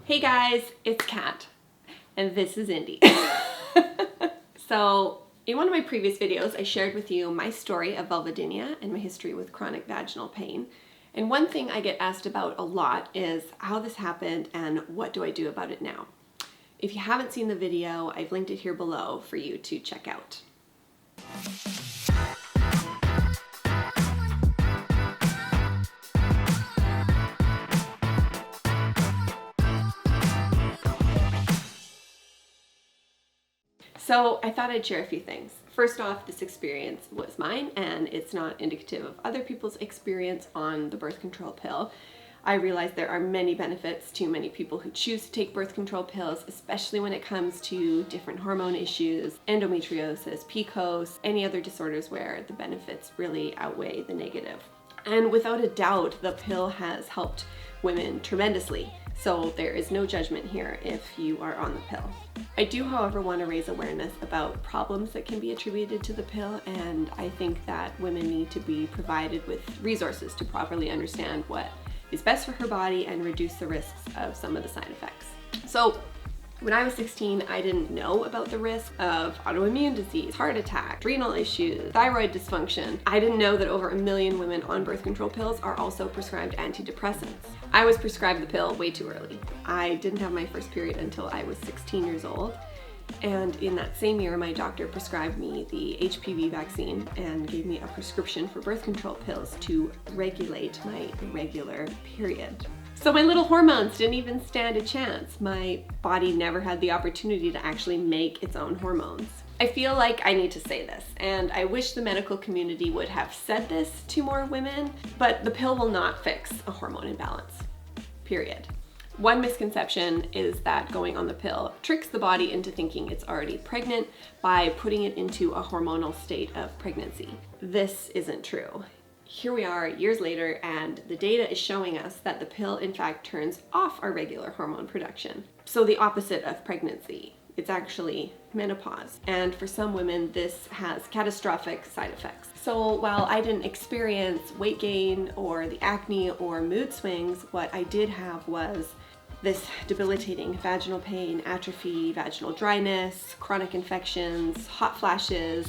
Hey guys, it's Kat, and this is Indy. So, in one of my previous videos, I shared with you my story of vulvodynia and my history with chronic vaginal pain. And one thing I get asked about a lot is how this happened and what do I do about it now. If you haven't seen the video, I've linked it here below for you to check out. So I thought I'd share a few things. First off, this experience was mine and it's not indicative of other people's experience on the birth control pill. I realize there are many benefits to many people who choose to take birth control pills, especially when it comes to different hormone issues, endometriosis, PCOS, any other disorders where the benefits really outweigh the negative. And without a doubt, the pill has helped women tremendously. So there is no judgment here if you are on the pill. I do, however, want to raise awareness about problems that can be attributed to the pill, and I think that women need to be provided with resources to properly understand what is best for her body and reduce the risks of some of the side effects. So when I was 16, I didn't know about the risk of autoimmune disease, heart attack, adrenal issues, thyroid dysfunction. I didn't know that over 1 million women on birth control pills are also prescribed antidepressants. I was prescribed the pill way too early. I didn't have my first period until I was 16 years old. And in that same year, my doctor prescribed me the HPV vaccine and gave me a prescription for birth control pills to regulate my irregular period. So my little hormones didn't even stand a chance. My body never had the opportunity to actually make its own hormones. I feel like I need to say this, and I wish the medical community would have said this to more women, but the pill will not fix a hormone imbalance, period. One misconception is that going on the pill tricks the body into thinking it's already pregnant by putting it into a hormonal state of pregnancy. This isn't true. Here we are years later, and the data is showing us that the pill in fact turns off our regular hormone production. So the opposite of pregnancy. It's actually menopause. And for some women, this has catastrophic side effects. So while I didn't experience weight gain or the acne or mood swings, what I did have was this debilitating vaginal pain, atrophy, vaginal dryness, chronic infections, hot flashes.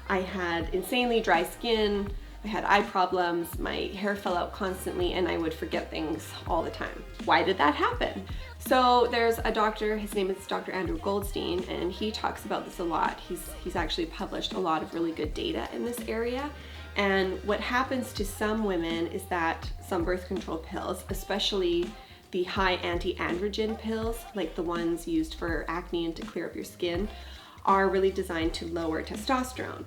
I had insanely dry skin. I had eye problems, my hair fell out constantly, and I would forget things all the time. Why did that happen? So there's a doctor, his name is Dr. Andrew Goldstein, and he talks about this a lot. He's actually published a lot of really good data in this area. And what happens to some women is that some birth control pills, especially the high anti-androgen pills, like the ones used for acne and to clear up your skin, are really designed to lower testosterone.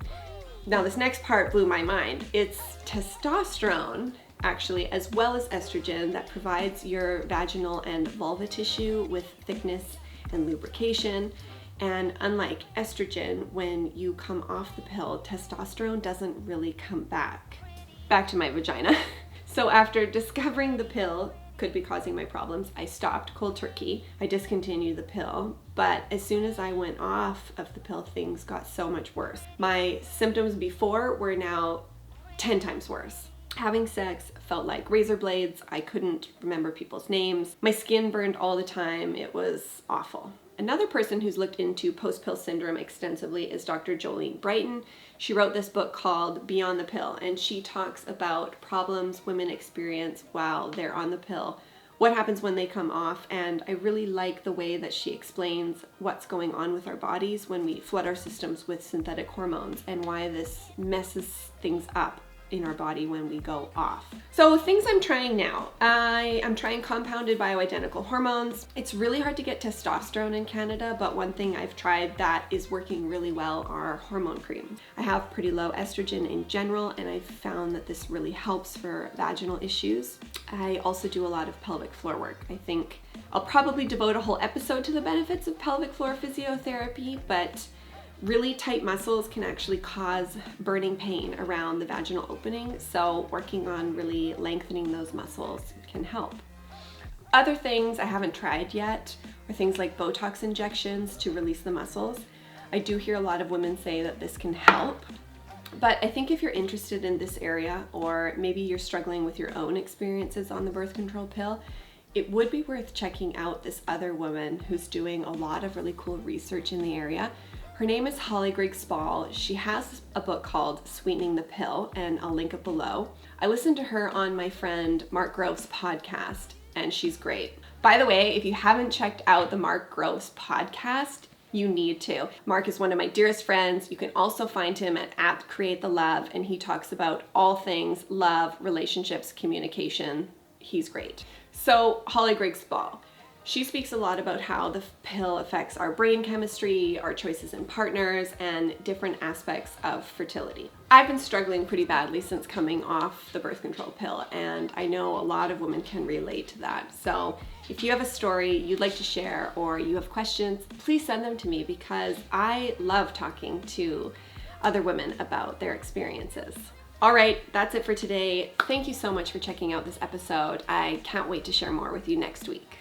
Now this next part blew my mind. It's testosterone, actually, as well as estrogen, that provides your vaginal and vulva tissue with thickness and lubrication. And unlike estrogen, when you come off the pill, testosterone doesn't really come back. Back to my vagina. So after discovering the pill could be causing my problems, I stopped cold turkey. I discontinued the pill, but as soon as I went off of the pill, things got so much worse. My symptoms before were now 10 times worse. Having sex felt like razor blades. I couldn't remember people's names. My skin burned all the time. It was awful. Another person who's looked into post-pill syndrome extensively is Dr. Jolene Brighten. She wrote this book called Beyond the Pill, and she talks about problems women experience while they're on the pill, what happens when they come off, and I really like the way that she explains what's going on with our bodies when we flood our systems with synthetic hormones and why this messes things up in our body when we go off. So things I'm trying now. I am trying compounded bioidentical hormones. It's really hard to get testosterone in Canada, but one thing I've tried that is working really well are hormone creams. I have pretty low estrogen in general, and I've found that this really helps for vaginal issues. I also do a lot of pelvic floor work. I think I'll probably devote a whole episode to the benefits of pelvic floor physiotherapy, but really tight muscles can actually cause burning pain around the vaginal opening, so working on really lengthening those muscles can help. Other things I haven't tried yet are things like Botox injections to release the muscles. I do hear a lot of women say that this can help, but I think if you're interested in this area, or maybe you're struggling with your own experiences on the birth control pill, it would be worth checking out this other woman who's doing a lot of really cool research in the area. Her name is Grigg-Spall. She has a book called Sweetening the Pill, and I'll link it below. I listened to her on my friend Mark Grove's podcast, and she's great. By the way, if you haven't checked out the Mark Grove's podcast, you need to. Mark is one of my dearest friends. You can also find him at Create the Love, and he talks about all things love, relationships, communication. He's great. So, Grigg-Spall. She speaks a lot about how the pill affects our brain chemistry, our choices in partners, and different aspects of fertility. I've been struggling pretty badly since coming off the birth control pill, and I know a lot of women can relate to that. So if you have a story you'd like to share or you have questions, please send them to me, because I love talking to other women about their experiences. All right, that's it for today. Thank you so much for checking out this episode. I can't wait to share more with you next week.